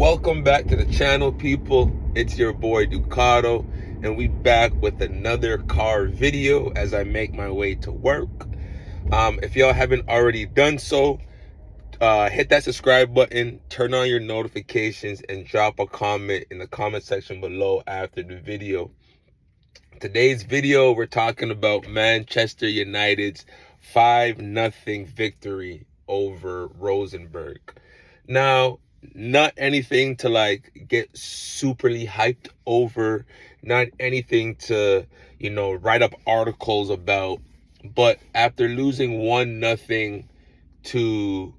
Welcome back to the channel, people. It's your boy Ducato, and we back with another car video as I make my way to work. If y'all haven't already done so, hit that subscribe button, turn on your notifications, and drop a comment in the comment section below after the video. Today's video, we're talking about Manchester United's 5-0 victory over Rosenberg. Now, not anything to like get superly hyped over, not anything to, write up articles about, but after losing 1-0 to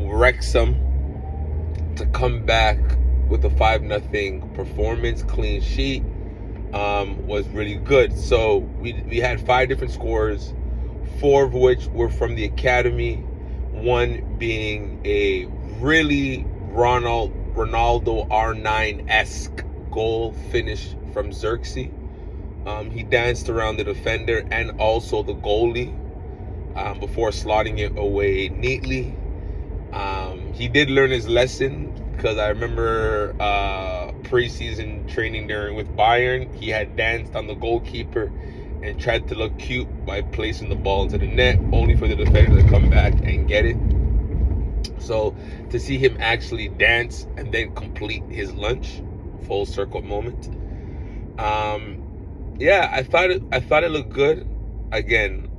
Wrexham, to come back with a 5-0 performance, clean sheet, was really good. So we had 5 different scores, 4 of which were from the academy, one being a really Ronaldo R9-esque goal finish from Xerxes. He danced around the defender and also the goalie before slotting it away neatly. He did learn his lesson, because I remember preseason training with Bayern, he had danced on the goalkeeper and tried to look cute by placing the ball into the net, only for the defender to come back and get it. So to see him actually dance and then complete his lunch, full circle moment. Yeah, I thought it looked good. Again,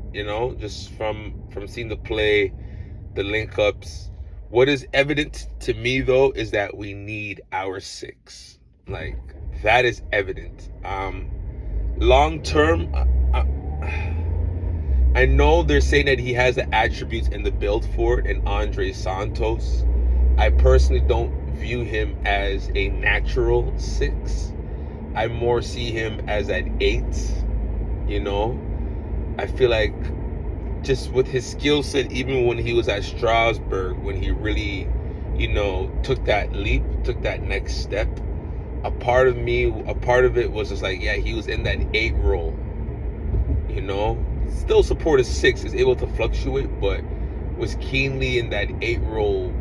just from seeing the play, the link ups. What is evident to me though is that we need our 6. Like, that is evident. Long term, I know they're saying that he has the attributes and the build for it in Andre Santos. I personally don't view him as a natural 6. I more see him as an 8. I feel like just with his skill set, even when he was at Strasbourg, when he really, took that leap, took that next step, a part of it was just like, yeah, he was in that 8 role, still support a 6, is able to fluctuate, but was keenly in that 8 role,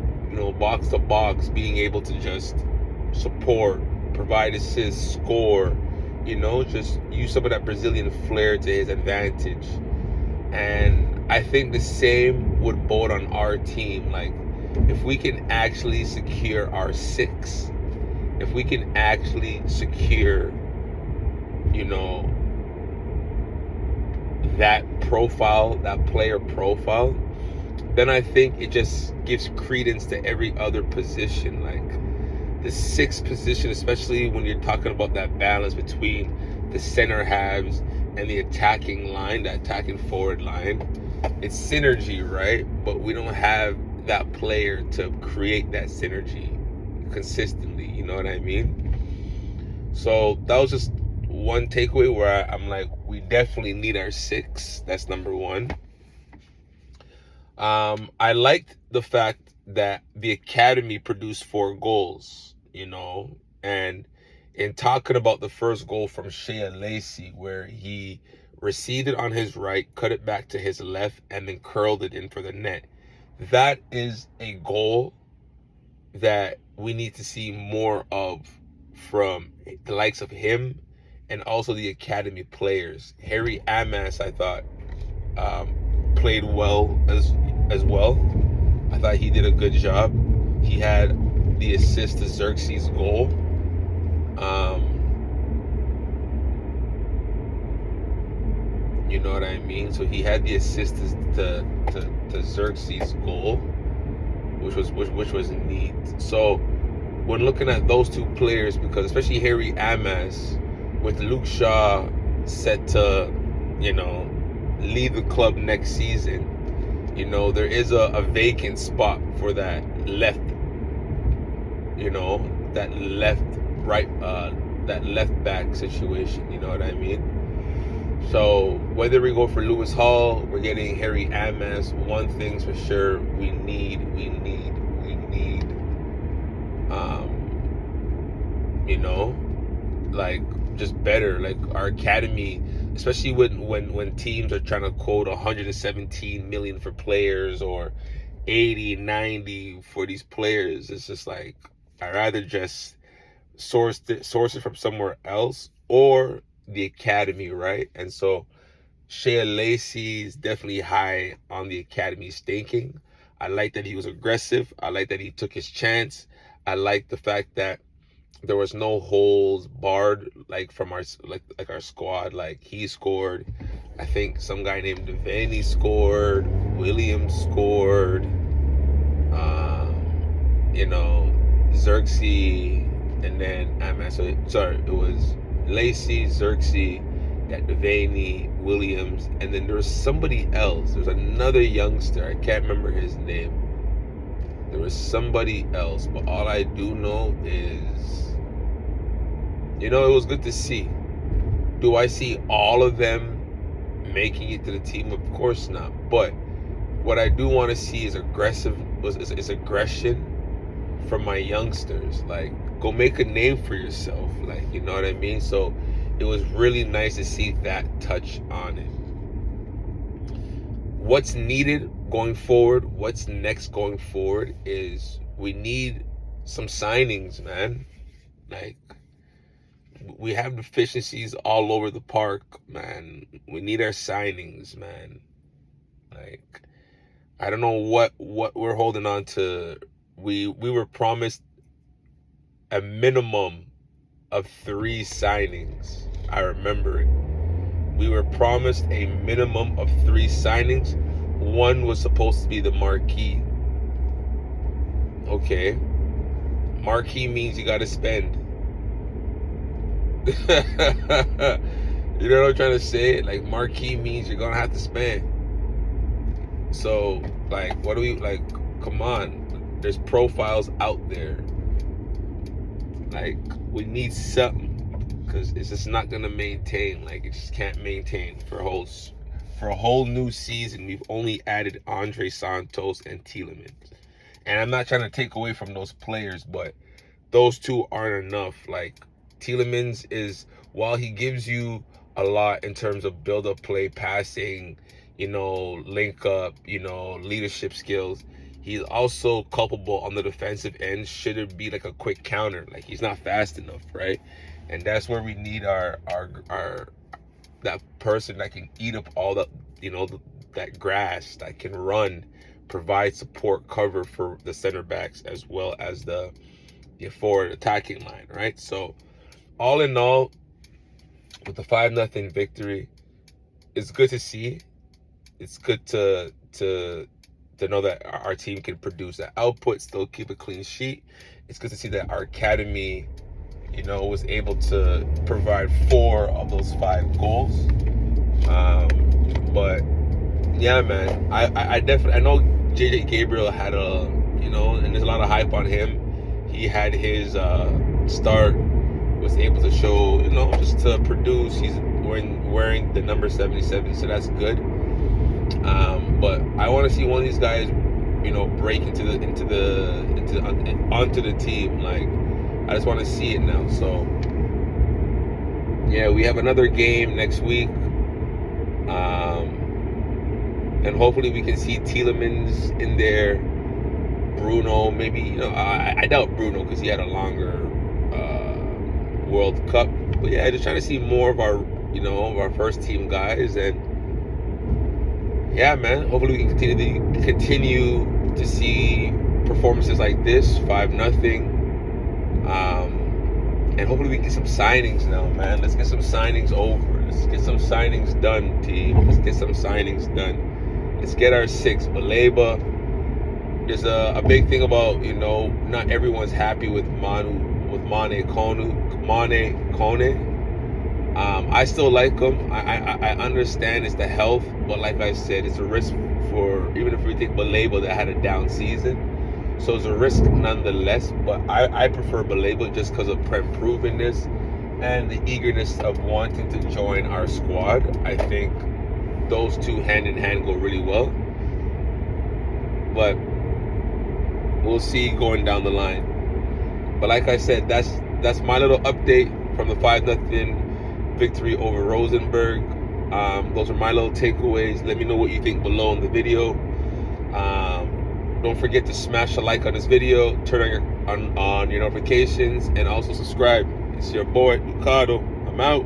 box to box, being able to just support, provide assists, score, just use some of that Brazilian flair to his advantage. And I think the same would bode on our team. Like, if we can actually secure our 6, if we can actually secure, that profile, that player profile, then I think it just gives credence to every other position. Like, the 6th position, especially when you're talking about that balance between the center halves and the attacking line, the attacking forward line, it's synergy, right? But we don't have that player to create that synergy consistently, you know what I mean? So that was just one takeaway where I'm like, we definitely need our 6. That's number 1. I liked the fact that the academy produced 4 goals, and in talking about the first goal from Shea Lacey, where he received it on his right, cut it back to his left, and then curled it in for the net. That is a goal that we need to see more of from the likes of him and also the academy players. Harry Amas, I thought, played well as well. I thought he did a good job. He had the assist to Xerxes' goal. You know what I mean? So he had the assist to Xerxes' goal, which was neat. So when looking at those 2 players, because especially Harry Amas, with Luke Shaw set to, leave the club next season, there is a vacant spot for that left, that left back situation, you know what I mean? So whether we go for Lewis Hall, we're getting Harry Amas, one thing's for sure, we need like, just better, like our academy, especially when teams are trying to quote 117 million for players, or 80, 90 for these players. It's just like, I'd rather just source it from somewhere else or the academy, right? And so Shea Lacey is definitely high on the academy's thinking. I like that he was aggressive. I like that he took his chance. I like the fact that there was no holes barred like from our like our squad. Like, he scored. I think some guy named Devaney scored. Williams scored. You know, Xerxes, and then it was Lacey, Xerxes, that Devaney, Williams, and then there was somebody else. There's another youngster. I can't remember his name. There was somebody else, but all I do know is, it was good to see. Do I see all of them making it to the team? Of course not. But what I do want to see is aggression from my youngsters. Like, go make a name for yourself. Like, you know what I mean? So it was really nice to see that touch on it. What's needed going forward, what's next going forward, is we need some signings, man. Like, we have deficiencies all over the park, man. We need our signings, man. Like, I don't know what we're holding on to. We were promised a minimum of 3 signings. I remember it. We were promised a minimum of 3 signings. One was supposed to be the marquee. Okay. Marquee means you got to spend. You know what I'm trying to say? Like, marquee means you're going to have to spend. So, like, what do we, like, come on. There's profiles out there. Like, we need something. Because it's just not going to maintain. Like, it just can't maintain for a whole new season. We've only added Andre Santos and Tielemans. And I'm not trying to take away from those players, but those two aren't enough. Like, Tielemans is, while he gives you a lot in terms of build-up play, passing, link up, leadership skills, he's also culpable on the defensive end. Should it be like a quick counter? Like, he's not fast enough, right? And that's where we need our that person that can eat up all that, that grass, that can run, provide support, cover for the center backs as well as the forward attacking line, right? So, all in all, with the 5-0 victory, it's good to see. It's good to know that our team can produce that output, still keep a clean sheet. It's good to see that our academy, was able to provide 4 of those 5 goals. But yeah, man, I know JJ Gabriel had and there's a lot of hype on him. He had his start, was able to show, just to produce. He's wearing the number 77, so that's good. But I want to see one of these guys, break onto the team. Like, I just want to see it now. So yeah, we have another game next week, and hopefully we can see Tielemans in there. Bruno, maybe, I doubt Bruno because he had a longer World Cup. But yeah, just trying to see more of our, of our first team guys. And yeah, man, hopefully we can continue to see performances like this, 5-0. And hopefully we can get some signings now, man. Let's get some signings over. Let's get some signings done, team. Let's get some signings done. Let's get our 6. Baleba. There's a big thing about, not everyone's happy with Mane Kone. I still like him. I understand it's the health, but like I said, it's a risk for, even if we think Baleba that had a down season. So it's a risk nonetheless, but I prefer Baleba just because of proven-ness and the eagerness of wanting to join our squad. I think those two hand in hand go really well. But we'll see going down the line. But like I said, that's my little update from the 5-0 victory over Rosenberg. Those are my little takeaways. Let me know what you think below in the video. Don't forget to smash a like on this video, turn on your notifications, and also subscribe. It's your boy Ducado. I'm out.